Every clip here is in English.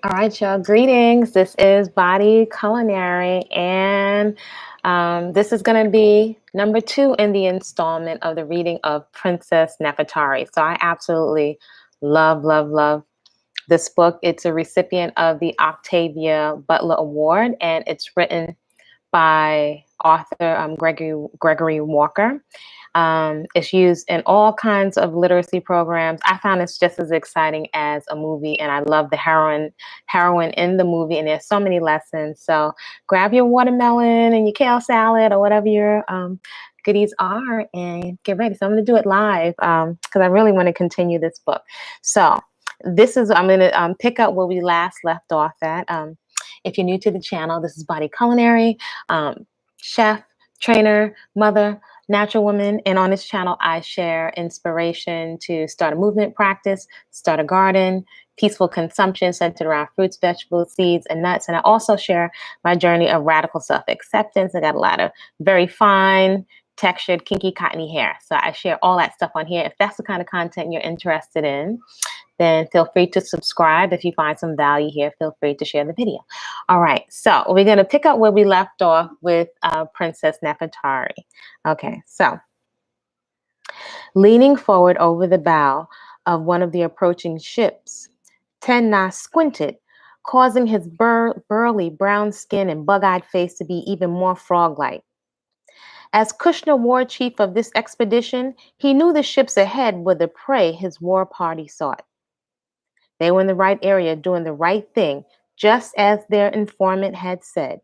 All right, y'all. Greetings. This is Body-Culinary, and this is going to be number 2 in the installment of the reading of Princess Nefetari. So I absolutely love this book. It's a recipient of the Octavia Butler Award, and it's written by author Gregory Walker. It's used in all kinds of literacy programs. I found it's just as exciting as a movie, and I love the heroine in the movie, and there's so many lessons. So grab your watermelon and your kale salad or whatever your goodies are and get ready. So I'm going to do it live because I really want to continue this book. So I'm going to pick up where we last left off at. If you're new to the channel, this is Body-Culinary, chef, trainer, mother, natural woman. And on this channel, I share inspiration to start a movement practice, start a garden, peaceful consumption centered around fruits, vegetables, seeds, and nuts. And I also share my journey of radical self-acceptance. I got a lot of very fine, textured, kinky, cottony hair. So I share all that stuff on here. If that's the kind of content you're interested in, then feel free to subscribe. If you find some value here, feel free to share the video. All right, so we're going to pick up where we left off with Princess Nefetari. Okay, so leaning forward over the bow of one of the approaching ships, Tenna squinted, causing his burly brown skin and bug-eyed face to be even more frog-like. As Kushner, war chief of this expedition, he knew the ships ahead were the prey his war party sought. They were in the right area doing the right thing, just as their informant had said.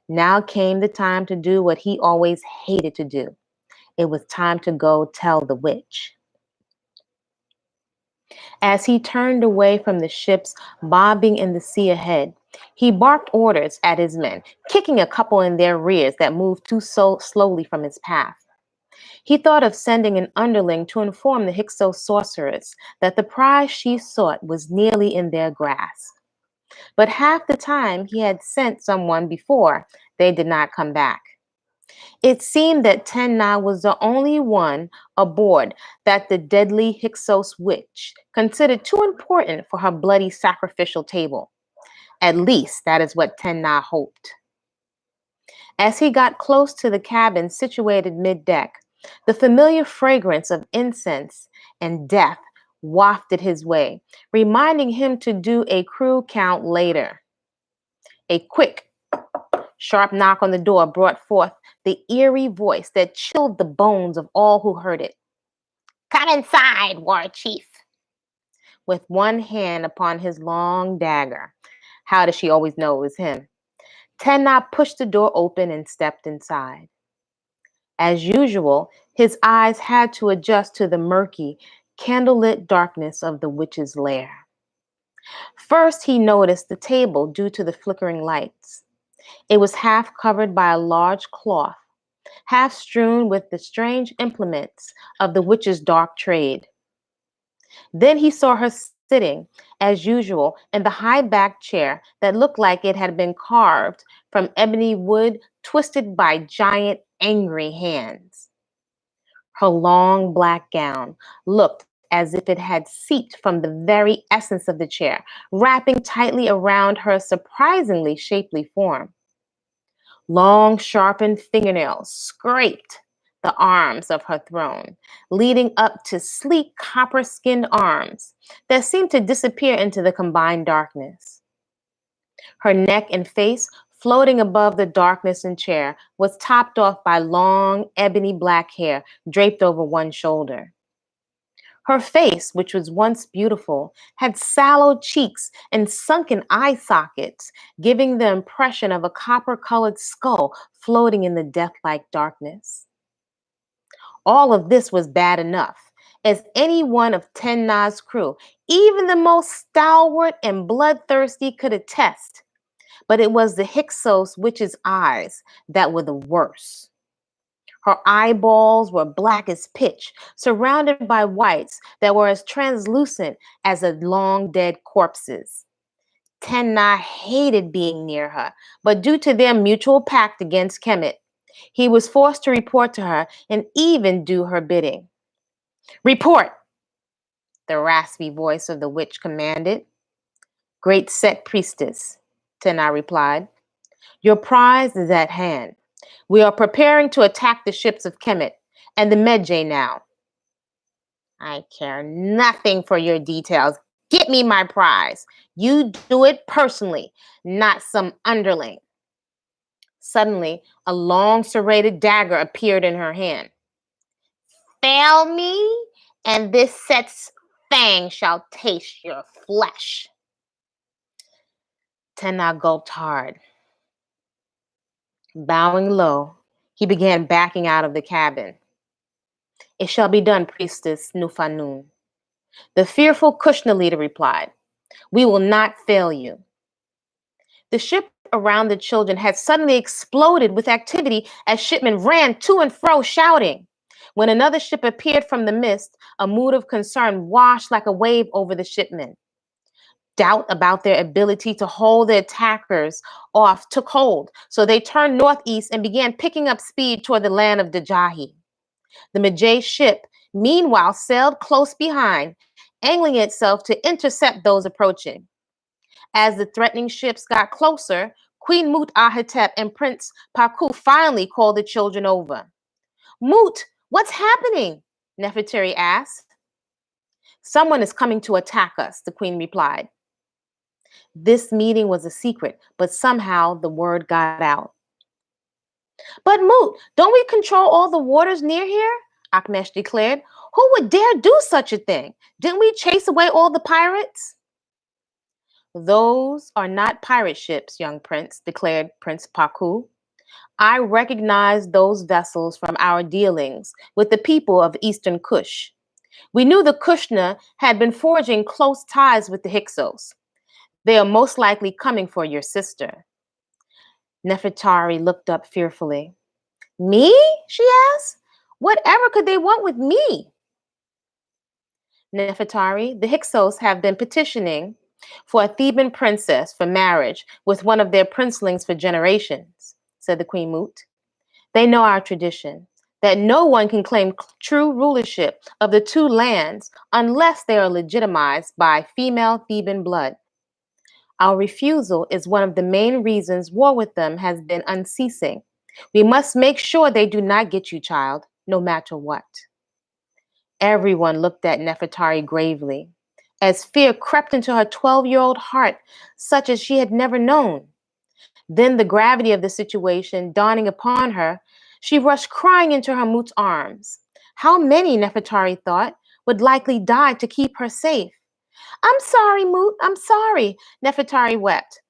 Now came the time to do what he always hated to do. It was time to go tell the witch. As he turned away from the ships bobbing in the sea ahead, he barked orders at his men, kicking a couple in their rears that moved too slowly from his path. He thought of sending an underling to inform the Hyksos sorceress that the prize she sought was nearly in their grasp. But half the time he had sent someone before, they did not come back. It seemed that Tenna was the only one aboard that the deadly Hyksos witch considered too important for her bloody sacrificial table. At least that is what Tenna hoped. As he got close to the cabin situated mid-deck, the familiar fragrance of incense and death wafted his way, reminding him to do a crew count later. A quick, sharp knock on the door brought forth the eerie voice that chilled the bones of all who heard it. "Come inside, war chief." With one hand upon his long dagger. How does she always know it was him? Tenna pushed the door open and stepped inside. As usual, his eyes had to adjust to the murky, candlelit darkness of the witch's lair. First, he noticed the table due to the flickering lights. It was half covered by a large cloth, half strewn with the strange implements of the witch's dark trade. Then he saw her sitting, as usual, in the high-backed chair that looked like it had been carved from ebony wood twisted by giant, angry hands. Her long black gown looked as if it had seeped from the very essence of the chair, wrapping tightly around her surprisingly shapely form. Long, sharpened fingernails scraped the arms of her throne, leading up to sleek copper-skinned arms that seemed to disappear into the combined darkness. Her neck and face, floating above the darkness and chair, was topped off by long, ebony black hair draped over one shoulder. Her face, which was once beautiful, had sallow cheeks and sunken eye sockets, giving the impression of a copper-colored skull floating in the death-like darkness. All of this was bad enough, as any one of Tenna's crew, even the most stalwart and bloodthirsty, could attest. But it was the Hyksos witch's eyes that were the worst. Her eyeballs were black as pitch, surrounded by whites that were as translucent as a long-dead corpse's. Tenna hated being near her, but due to their mutual pact against Kemet, he was forced to report to her and even do her bidding. "Report!" the raspy voice of the witch commanded. Great Set Priestess, Tena replied. Your prize is at hand. We are preparing to attack the ships of Kemet and the Medjay now. I care nothing for your details. Get me my prize. You do it personally, not some underling. Suddenly, a long serrated dagger appeared in her hand. Fail me, and this Set's fang shall taste your flesh. Tena gulped hard. Bowing low, he began backing out of the cabin. It shall be done, Priestess Nufanun. The fearful Kushna leader replied. We will not fail you. The ship around the children had suddenly exploded with activity as shipmen ran to and fro shouting. When another ship appeared from the mist, a mood of concern washed like a wave over the shipmen. Doubt about their ability to hold the attackers off took hold, so they turned northeast and began picking up speed toward the land of Dajahi. The Medjay ship, meanwhile, sailed close behind, angling itself to intercept those approaching. As the threatening ships got closer, Queen Mut-Ahetep and Prince Paku finally called the children over. Mut, what's happening? Nefetari asked. Someone is coming to attack us, the queen replied. This meeting was a secret, but somehow the word got out. But Mut, don't we control all the waters near here? Akmesh declared. Who would dare do such a thing? Didn't we chase away all the pirates? Those are not pirate ships, young prince, declared Prince Paku. I recognize those vessels from our dealings with the people of Eastern Kush. We knew the Kushna had been forging close ties with the Hyksos. They are most likely coming for your sister. Nefetari looked up fearfully. Me? She asked. Whatever could they want with me? Nefetari, the Hyksos have been petitioning for a Theban princess for marriage with one of their princelings for generations, said the Queen Mut. They know our tradition, that no one can claim true rulership of the two lands unless they are legitimized by female Theban blood. Our refusal is one of the main reasons war with them has been unceasing. We must make sure they do not get you, child, no matter what. Everyone looked at Nefetari gravely, as fear crept into her 12-year-old heart, such as she had never known. Then the gravity of the situation dawning upon her, she rushed crying into her Mut's arms. How many, Nefetari thought, would likely die to keep her safe? I'm sorry, Mut, I'm sorry, Nefetari wept.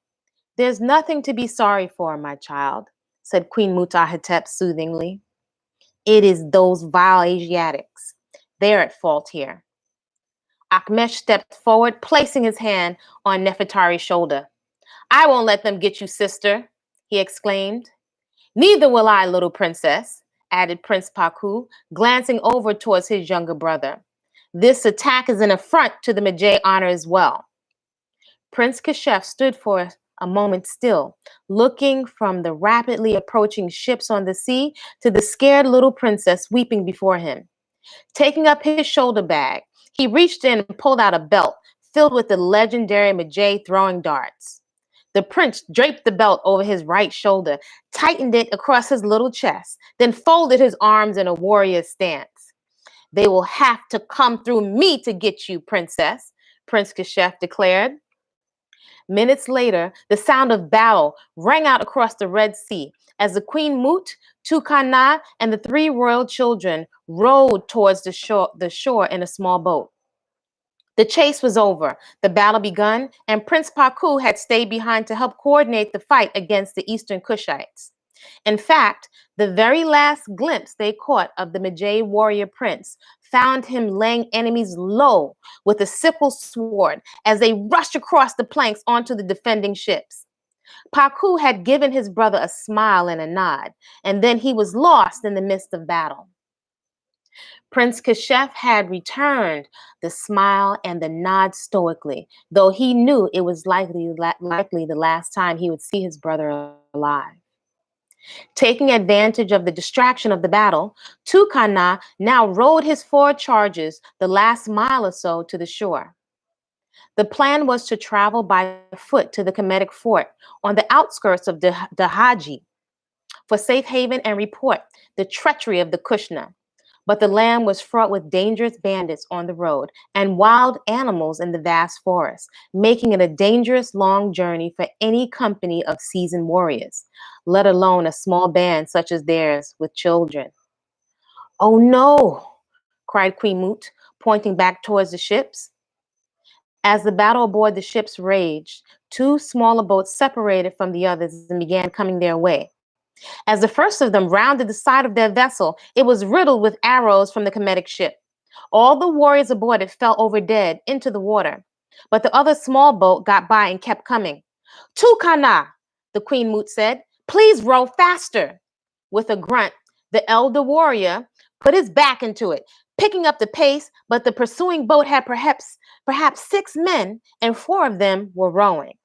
There's nothing to be sorry for, my child, said Queen Mut-Ahetep soothingly. It is those vile Asiatics. They're at fault here. Akmesh stepped forward, placing his hand on Nefetari's shoulder. I won't let them get you, sister, he exclaimed. Neither will I, little princess, added Prince Paku, glancing over towards his younger brother. This attack is an affront to the Medjay honor as well. Prince Kashef stood for a moment still, looking from the rapidly approaching ships on the sea to the scared little princess weeping before him. Taking up his shoulder bag, he reached in and pulled out a belt filled with the legendary Medjay throwing darts. The prince draped the belt over his right shoulder, tightened it across his little chest, then folded his arms in a warrior stance. They will have to come through me to get you, princess, Prince Kashef declared. Minutes later, the sound of battle rang out across the Red Sea as the Queen Mut, Tukana, and the three royal children rowed towards the shore in a small boat. The chase was over, the battle begun, and Prince Paku had stayed behind to help coordinate the fight against the Eastern Kushites. In fact, the very last glimpse they caught of the Medjay warrior prince found him laying enemies low with a sickle sword as they rushed across the planks onto the defending ships. Paku had given his brother a smile and a nod, and then he was lost in the midst of battle. Prince Kashef had returned the smile and the nod stoically, though he knew it was likely the last time he would see his brother alive. Taking advantage of the distraction of the battle, Tukana now rowed his 4 chargers the last mile or so to the shore. The plan was to travel by foot to the Kemetic fort on the outskirts of Dahaji for safe haven and report the treachery of the Kushna. But the land was fraught with dangerous bandits on the road and wild animals in the vast forest, making it a dangerous long journey for any company of seasoned warriors, let alone a small band such as theirs with children. "Oh no!" cried Queen Moot, pointing back towards the ships. As the battle aboard the ships raged, two smaller boats separated from the others and began coming their way. As the first of them rounded the side of their vessel, it was riddled with arrows from the Kemetic ship. All the warriors aboard it fell over dead into the water. But the other small boat got by and kept coming. "Tukana," the Queen Moot said. "Please row faster." With a grunt, the elder warrior put his back into it, picking up the pace, but the pursuing boat had perhaps 6 men, and 4 of them were rowing.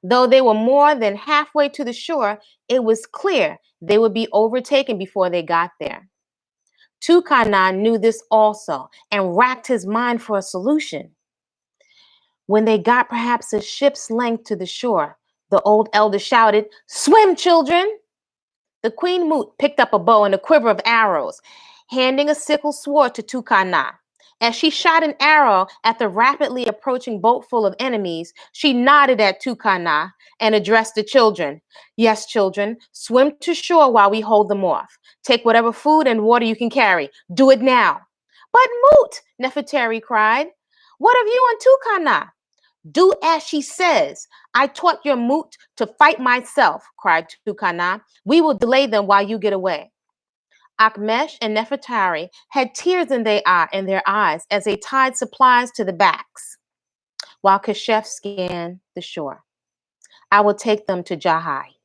Though they were more than halfway to the shore, it was clear they would be overtaken before they got there. Tukana knew this also and racked his mind for a solution. When they got perhaps a ship's length to the shore, the old elder shouted, "Swim, children!" The Queen Moot picked up a bow and a quiver of arrows, handing a sickle sword to Tukana. As she shot an arrow at the rapidly approaching boat full of enemies, she nodded at Tukana and addressed the children. "Yes, children, swim to shore while we hold them off. Take whatever food and water you can carry. Do it now." "But Moot," Nefetari cried, "what of you and Tukana?" "Do as she says. I taught your Moot to fight myself," cried Tukana. "We will delay them while you get away." Akmesh and Nefetari had tears in their eyes as they tied supplies to the backs, while Kashef scanned the shore. "I will take them to Jahai,"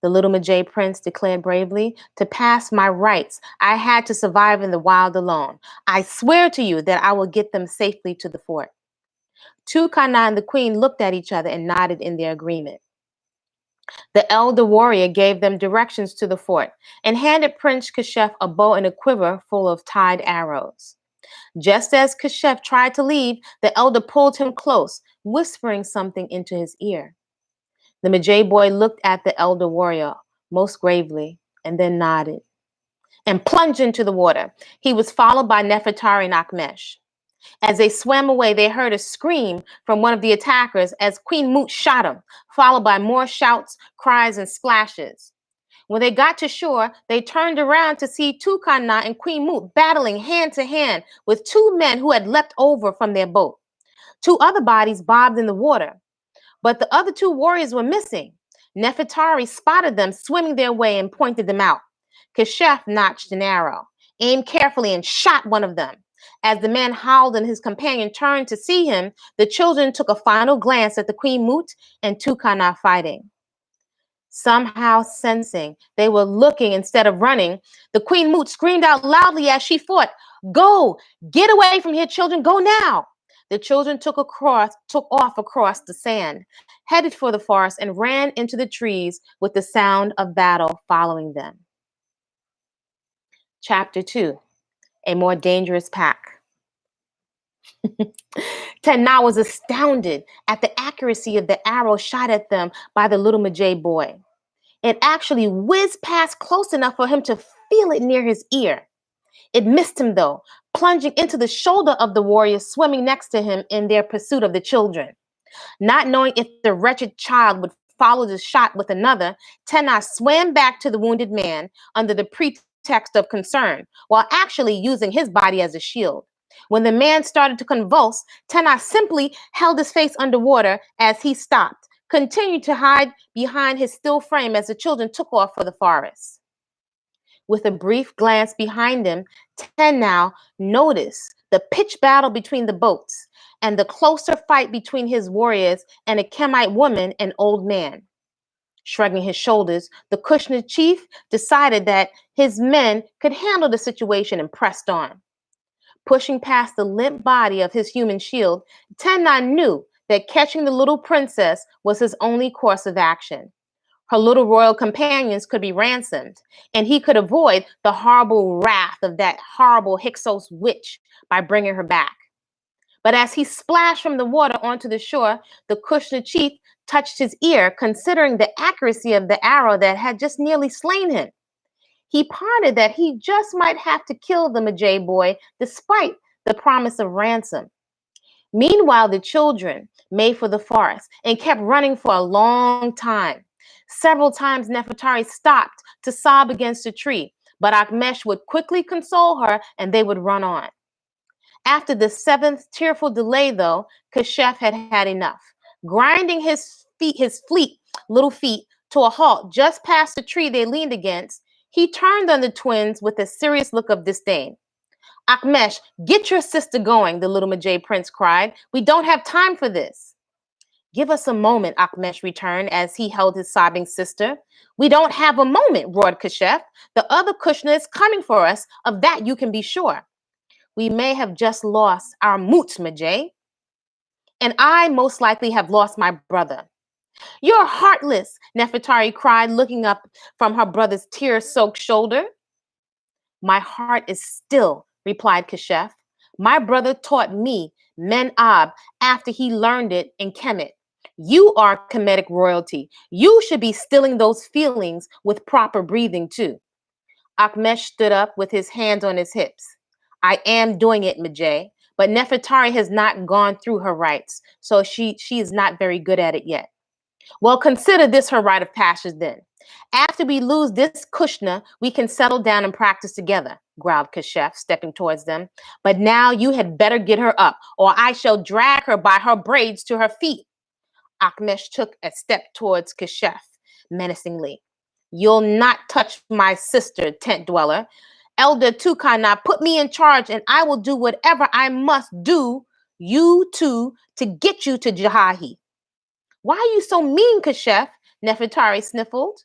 the little Majay prince declared bravely. "To pass my rights, I had to survive in the wild alone. I swear to you that I will get them safely to the fort." Tukana and the queen looked at each other and nodded in their agreement. The elder warrior gave them directions to the fort and handed Prince Kashef a bow and a quiver full of tied arrows. Just as Kashef tried to leave, the elder pulled him close, whispering something into his ear. The Majay boy looked at the elder warrior most gravely and then nodded and plunged into the water. He was followed by Nefetari and Akmesh. As they swam away, they heard a scream from one of the attackers as Queen Moot shot him, followed by more shouts, cries, and splashes. When they got to shore, they turned around to see Tukana and Queen Moot battling hand to hand with 2 men who had leapt over from their boat. 2 other bodies bobbed in the water, but the other 2 warriors were missing. Nefetari spotted them swimming their way and pointed them out. Kashef notched an arrow, aimed carefully, and shot one of them. As the man howled and his companion turned to see him, the children took a final glance at the Queen Moot and Tukana fighting. Somehow sensing they were looking instead of running, the Queen Moot screamed out loudly as she fought, "Go! Get away from here, children! Go now!" The children took off across the sand, headed for the forest, and ran into the trees with the sound of battle following them. Chapter 2. A more dangerous pack. Tena was astounded at the accuracy of the arrow shot at them by the little Majay boy. It actually whizzed past close enough for him to feel it near his ear. It missed him, though, plunging into the shoulder of the warrior swimming next to him in their pursuit of the children. Not knowing if the wretched child would follow the shot with another, Tena swam back to the wounded man under the pretext of concern, while actually using his body as a shield. When the man started to convulse, Tena simply held his face underwater as he stopped, continued to hide behind his still frame as the children took off for the forest. With a brief glance behind him, Tena noticed the pitched battle between the boats and the closer fight between his warriors and a Kemite woman and old man. Shrugging his shoulders, the Kushner chief decided that his men could handle the situation and pressed on. Pushing past the limp body of his human shield, Tena knew that catching the little princess was his only course of action. Her little royal companions could be ransomed, and he could avoid the horrible wrath of that horrible Hyksos witch by bringing her back. But as he splashed from the water onto the shore, the Kushner chief touched his ear, considering the accuracy of the arrow that had just nearly slain him. He pondered that he just might have to kill the Majay boy despite the promise of ransom. Meanwhile, the children made for the forest and kept running for a long time. Several times Nefetari stopped to sob against a tree, but Akmesh would quickly console her and they would run on. After the seventh tearful delay, though, Kashef had had enough. Grinding his fleet little feet to a halt just past the tree they leaned against, he turned on the twins with a serious look of disdain. Akmesh, get your sister going, the little Majay prince cried. We don't have time for this. Give us a moment, Akmesh returned as he held his sobbing sister. We don't have a moment, roared Kashef. The other Kushner is coming for us, of that you can be sure. We may have just lost our moots, Majay. And I most likely have lost my brother. You're heartless, Nefetari cried, looking up from her brother's tear-soaked shoulder. My heart is still, replied Kashef. My brother taught me Men-Ab after he learned it in Kemet. You are Kemetic royalty. You should be stilling those feelings with proper breathing too. Akmesh stood up with his hands on his hips. I am doing it, Majay, but Nefetari has not gone through her rites, so she is not very good at it yet. Well, consider this her rite of passage then. After we lose this Kushna, we can settle down and practice together, growled Kashef, stepping towards them. But now you had better get her up, or I shall drag her by her braids to her feet. Akmesh took a step towards Kashef, menacingly. You'll not touch my sister, tent dweller. Elder Tukana put me in charge, and I will do whatever I must do, you two, to get you to Jahahi. Why are you so mean, Kashef? Nefetari sniffled.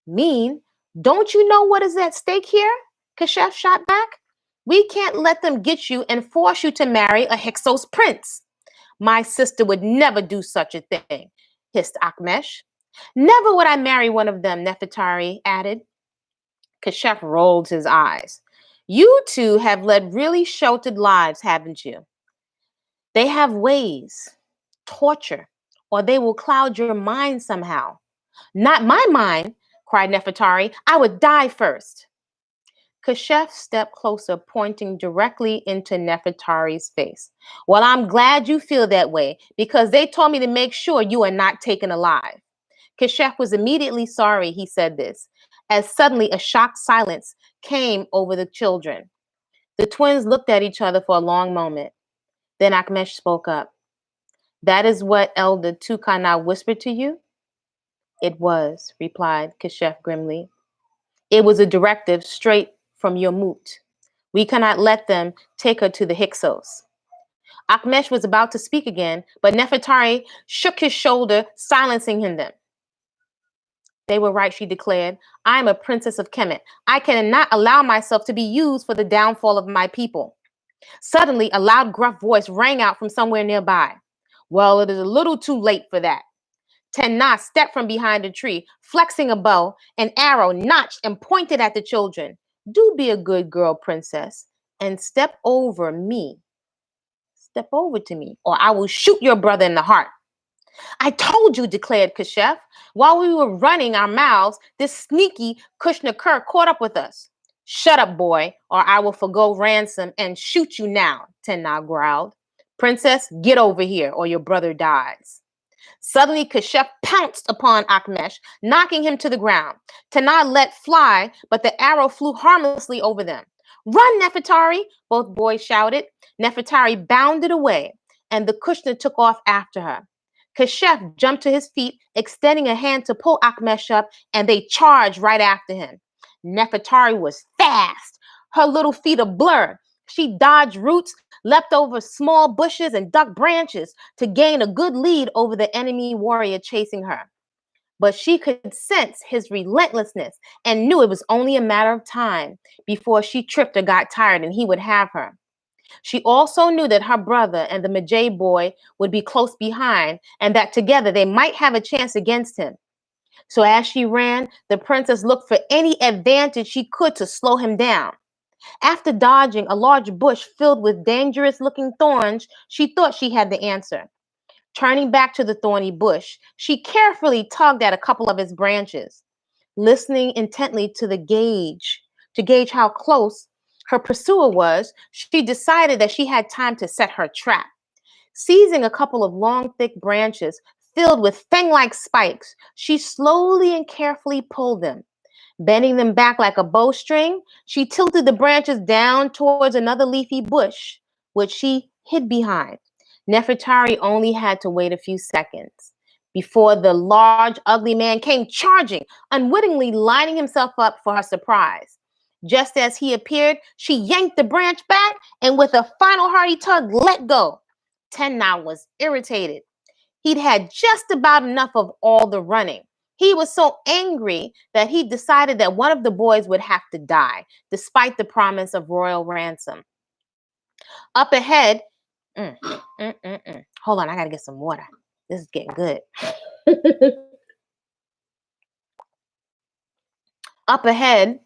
Mean? Don't you know what is at stake here? Kashef shot back. We can't let them get you and force you to marry a Hyksos prince. My sister would never do such a thing, hissed Akmesh. Never would I marry one of them, Nefetari added. Kashef rolled his eyes. You two have led really sheltered lives, haven't you? They have ways, torture, or they will cloud your mind somehow. Not my mind, cried Nefetari. I would die first. Kashef stepped closer, pointing directly into Nefetari's face. Well, I'm glad you feel that way, because they told me to make sure you are not taken alive. Kashef was immediately sorry he said this, as suddenly a shocked silence came over the children. The twins looked at each other for a long moment. Then Akmesh spoke up. That is what Elder Tukana whispered to you? It was, replied Kashef grimly. It was a directive straight from your moot. We cannot let them take her to the Hyksos. Akmesh was about to speak again, but Nefetari shook his shoulder, silencing him then. They were right, she declared. I am a princess of Kemet. I cannot allow myself to be used for the downfall of my people. Suddenly, a loud, gruff voice rang out from somewhere nearby. Well, it is a little too late for that. Tenna stepped from behind a tree, flexing a bow, an arrow notched and pointed at the children. Do be a good girl, princess, and step over me. Step over to me, or I will shoot your brother in the heart. I told you, declared Kashef. While we were running our mouths, this sneaky Kushner Kur caught up with us. Shut up, boy, or I will forgo ransom and shoot you now, Tenna growled. Princess, get over here, or your brother dies. Suddenly, Kashef pounced upon Akmesh, knocking him to the ground. Tenna let fly, but the arrow flew harmlessly over them. Run, Nefetari, both boys shouted. Nefetari bounded away, and the Kushner took off after her. Kashef jumped to his feet, extending a hand to pull Akmesh up, and they charged right after him. Nefetari was fast, her little feet a blur. She dodged roots, leapt over small bushes, and ducked branches to gain a good lead over the enemy warrior chasing her. But she could sense his relentlessness and knew it was only a matter of time before she tripped or got tired and he would have her. She also knew that her brother and the Majay boy would be close behind and that together they might have a chance against him. So as she ran, the princess looked for any advantage she could to slow him down. After dodging a large bush filled with dangerous-looking thorns, she thought she had the answer. Turning back to the thorny bush, she carefully tugged at a couple of its branches. Listening intently to gauge how close her pursuer was, she decided that she had time to set her trap. Seizing a couple of long, thick branches filled with fang-like spikes, she slowly and carefully pulled them. Bending them back like a bowstring, she tilted the branches down towards another leafy bush, which she hid behind. Nefetari only had to wait a few seconds before the large, ugly man came charging, unwittingly lining himself up for her surprise. Just as he appeared, she yanked the branch back and with a final hearty tug, let go. Tenna was irritated. He'd had just about enough of all the running. He was so angry that he decided that one of the boys would have to die, despite the promise of royal ransom. Up ahead, hold on, I gotta get some water. This is getting good. Up ahead,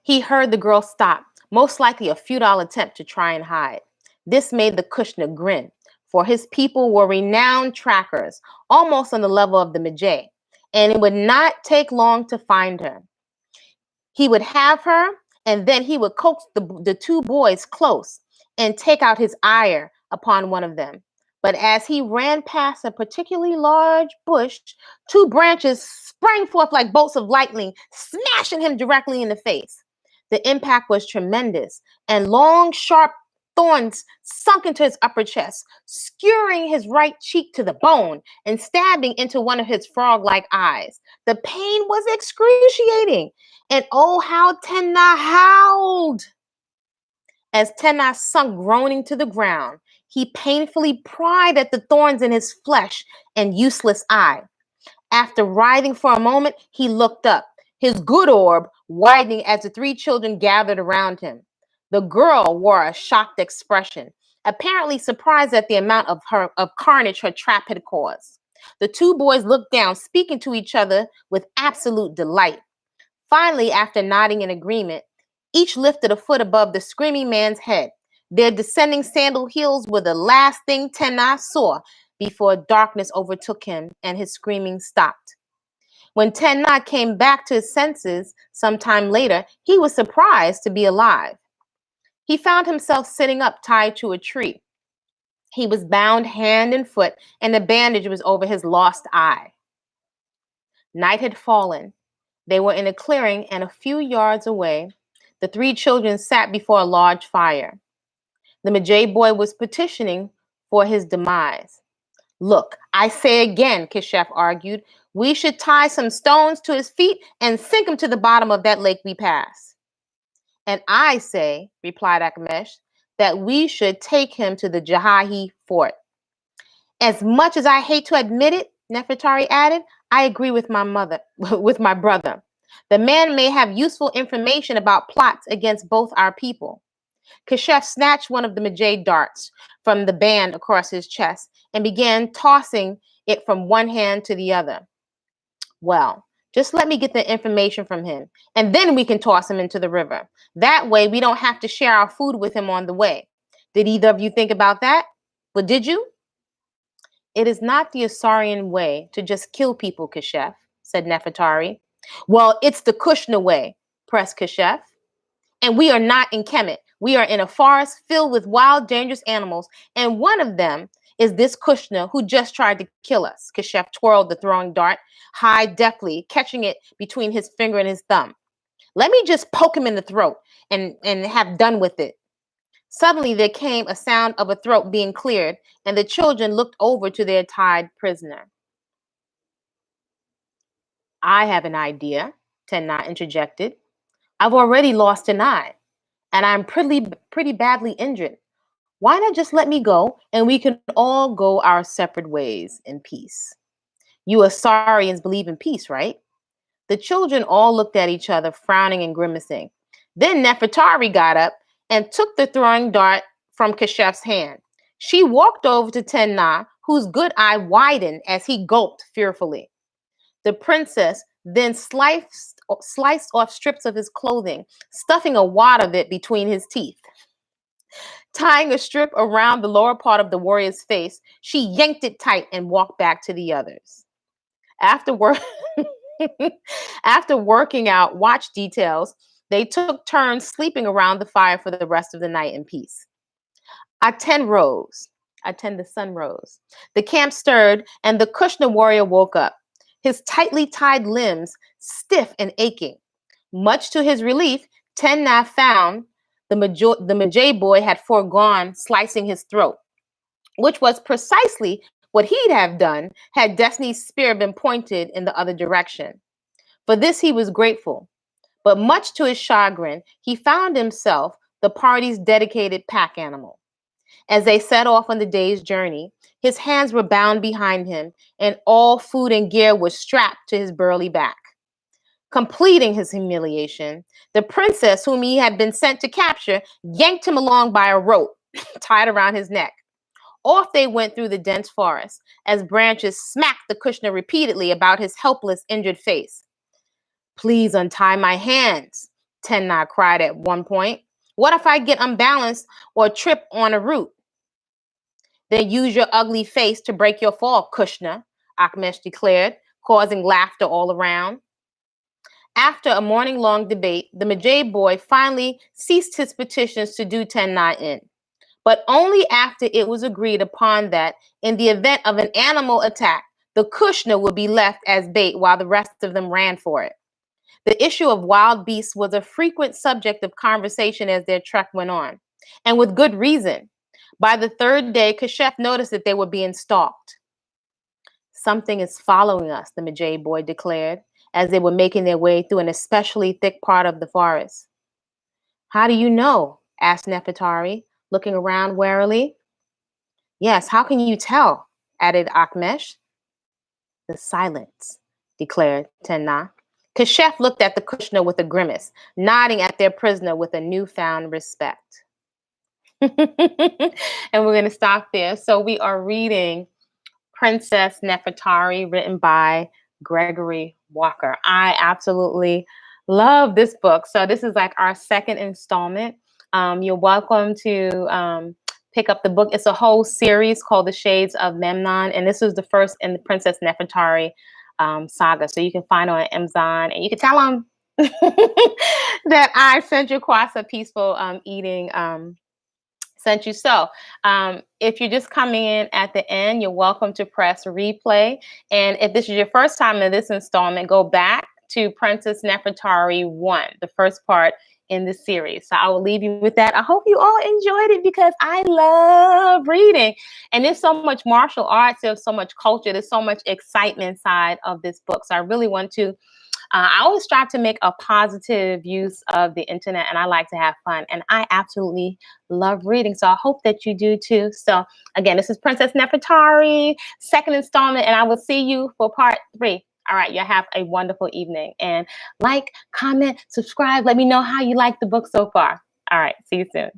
he heard the girl stop, most likely a futile attempt to try and hide. This made the Kushner grin, for his people were renowned trackers, almost on the level of the Majay, and it would not take long to find her. He would have her, and then he would coax the two boys close and take out his ire upon one of them. But as he ran past a particularly large bush, two branches sprang forth like bolts of lightning, smashing him directly in the face. The impact was tremendous, and long, sharp thorns sunk into his upper chest, skewering his right cheek to the bone and stabbing into one of his frog-like eyes. The pain was excruciating, and oh, how Tenna howled! As Tenna sunk groaning to the ground, he painfully pried at the thorns in his flesh and useless eye. After writhing for a moment, he looked up, his good orb widening as the three children gathered around him. The girl wore a shocked expression, apparently surprised at the amount of carnage her trap had caused. The two boys looked down, speaking to each other with absolute delight. Finally, after nodding in agreement, each lifted a foot above the screaming man's head. Their descending sandal heels were the last thing Tenna saw before darkness overtook him and his screaming stopped. When Tenna came back to his senses sometime later, he was surprised to be alive. He found himself sitting up tied to a tree. He was bound hand and foot, and a bandage was over his lost eye. Night had fallen. They were in a clearing, and a few yards away, the three children sat before a large fire. The Majay boy was petitioning for his demise. Look, I say again, Keshef argued, we should tie some stones to his feet and sink him to the bottom of that lake we pass. And I say, replied Akmesh, that we should take him to the Jahahi fort. As much as I hate to admit it, Nefetari added, I agree with my brother. The man may have useful information about plots against both our people. Keshef snatched one of the Majay darts from the band across his chest and began tossing it from one hand to the other. Well, just let me get the information from him, and then we can toss him into the river. That way, we don't have to share our food with him on the way. Did either of you think about that? But did you? It is not the Asarian way to just kill people, Keshef, said Nefetari. Well, it's the Kushner way, pressed Keshef. And we are not in Kemet. We are in a forest filled with wild, dangerous animals, and one of them is this Kushner who just tried to kill us. Keshef twirled the throwing dart, high deftly, catching it between his finger and his thumb. Let me just poke him in the throat and have done with it. Suddenly there came a sound of a throat being cleared, and the children looked over to their tied prisoner. I have an idea, Tenna interjected. I've already lost an eye, and I'm pretty badly injured. Why not just let me go, and we can all go our separate ways in peace? You Asarians believe in peace, right? The children all looked at each other, frowning and grimacing. Then Nefetari got up and took the throwing dart from Keshef's hand. She walked over to Tenna, whose good eye widened as he gulped fearfully. The princess then sliced sliced off strips of his clothing, stuffing a wad of it between his teeth. Tying a strip around the lower part of the warrior's face, she yanked it tight and walked back to the others. After work, after working out watch details, they took turns sleeping around the fire for the rest of the night in peace. Aten rose. Aten the sun rose. The camp stirred, and the Kushner warrior woke up, his tightly tied limbs stiff and aching. Much to his relief, Tennah found the Majay boy had foregone slicing his throat, which was precisely what he'd have done had Destiny's spear been pointed in the other direction. For this he was grateful, but much to his chagrin, he found himself the party's dedicated pack animal. As they set off on the day's journey, his hands were bound behind him, and all food and gear was strapped to his burly back. Completing his humiliation, the princess whom he had been sent to capture yanked him along by a rope tied around his neck. Off they went through the dense forest as branches smacked the Kushner repeatedly about his helpless, injured face. "Please untie my hands," Tennah cried at one point. "What if I get unbalanced or trip on a root?" "Then use your ugly face to break your fall, Kushner," Akmesh declared, causing laughter all around. After a morning-long debate, the Majay boy finally ceased his petitions to do Tennah in, but only after it was agreed upon that, in the event of an animal attack, the Kushner would be left as bait while the rest of them ran for it. The issue of wild beasts was a frequent subject of conversation as their trek went on, and with good reason. By the third day, Kashef noticed that they were being stalked. "Something is following us," the Majay boy declared, as they were making their way through an especially thick part of the forest. "How do you know?" asked Nefetari, looking around warily. "Yes, how can you tell?" added Akmesh. "The silence," declared Tennah. Kashef looked at the Kushner with a grimace, nodding at their prisoner with a newfound respect. And we're going to stop there. So we are reading Princess Nefetari, written by Gregory Walker. I absolutely love this book. So this is like our second installment. You're welcome to pick up the book. It's a whole series called The Shades of Memnon, and this is the first in the Princess Nefetari saga. So you can find it on Amazon, and you can tell them that I sent you across a peaceful eating sent you. So if you're just coming in at the end, you're welcome to press replay. And if this is your first time in this installment, go back to Princess Nefetari 1, the first part in the series. So I will leave you with that. I hope you all enjoyed it because I love reading. And there's so much martial arts, there's so much culture, there's so much excitement inside of this book. So I really want to I always strive to make a positive use of the internet, and I like to have fun, and I absolutely love reading. So I hope that you do too. So again, this is Princess Nefetari, second installment, and I will see you for part 3. All right, y'all have a wonderful evening, and like, comment, subscribe. Let me know how you like the book so far. All right, see you soon.